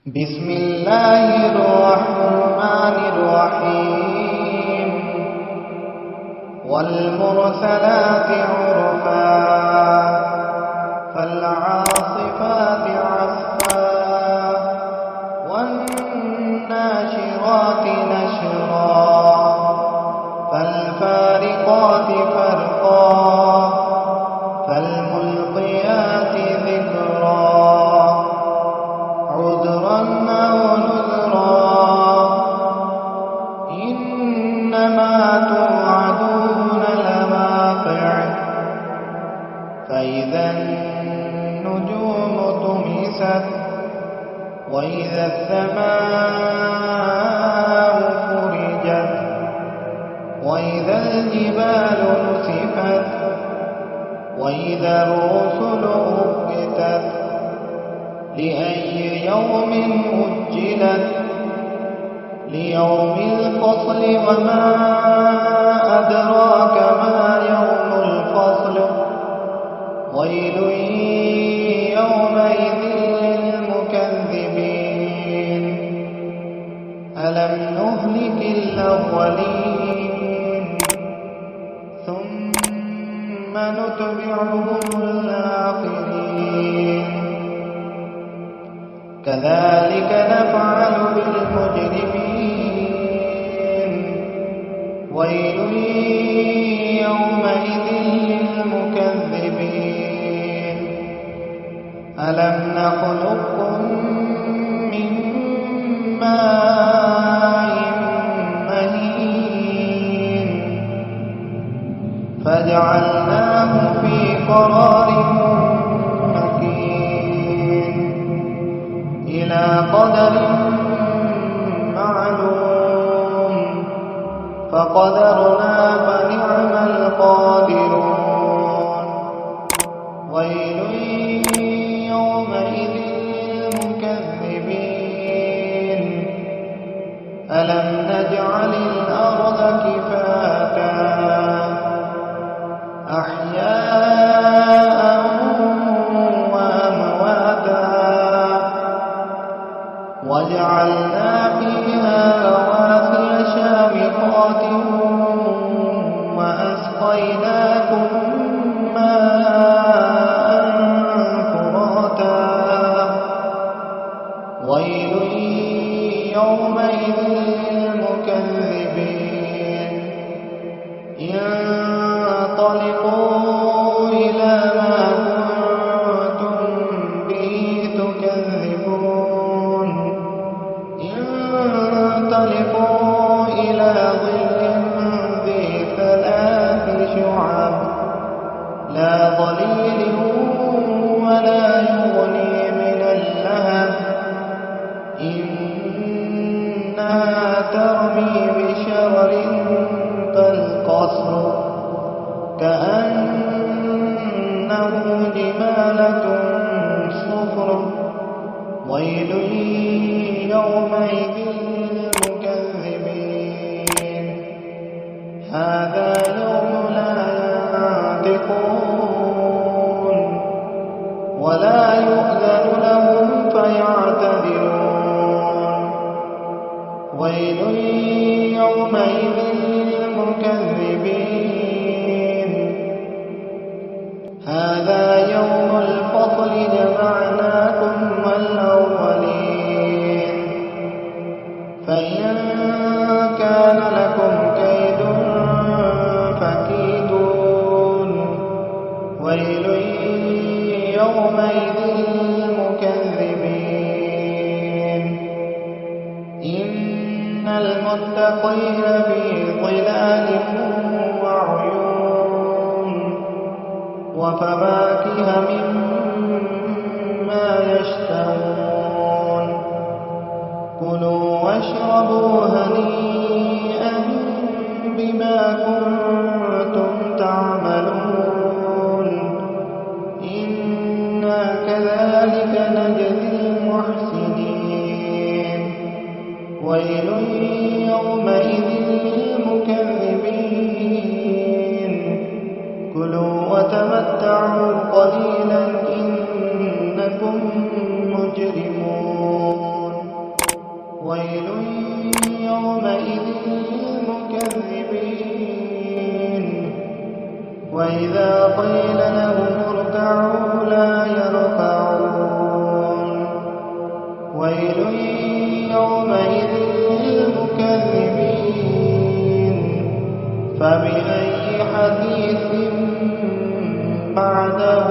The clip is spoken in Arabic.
بسم الله الرحمن الرحيم والمرسلات عرفا فالعاصفات عصفا والناشرات نشرا فالفارقات فرقا فالملقيات ذكرا عذرا أو نذرا إنما توعدون لواقع فإذا النجوم طمست وإذا السماء فرجت وإذا الجبال نسفت وإذا الرسل أقتت لأي يوم أجلت ليوم الفصل وما أدراك ما يوم الفصل ويل يومئذ للمكذبين ألم نهلك الأولين ثم نتبعهم الآخرين كذلك نفعل بالمجرمين ويل يومئذ للمكذبين ألم نخلقكم من ماء مهين فجعلناه في قرار إلى قدر معلوم فقدرنا فنعم القادرون ويل يومئذ للمكذبين ألم نجعل الأرض كفاتا أحياء وجعلنا فيها رواسي شامخات وأسقيناكم ماء فراتا ويل يومئذ للمكذبين انطلقوا إلى ما كنتم به تكذبون انطلقوا إلى ظل ذي ثلاث شعب لا ظليل ولا يغني من اللهب إنها ترمي بشرر كالقصر كأنه جمالة صفر ويل يومئذ للمكذبين هذا يوم لا ينطقون ولا يؤذن لهم فيعتذرون ويل يومئذ للمكذبين هذا يوم الفصل جمعناكم والأولين فإن كان لكم كيد فكيدون ويل يومئذ للمكذبين إن المتقين في ظلال وعيون وفواكه مما يشتهون كلوا واشربوا هنيئا بما كنتم تعملون إنا كذلك نجزي المحسنين ويل يومئذ للمكذبين كلوا وتمتعوا قليلا إنكم مجرمون. وإذا قيل لهم اركعوا لا يركعون ويل يومئذ للمكذبين فبأي حديث بعده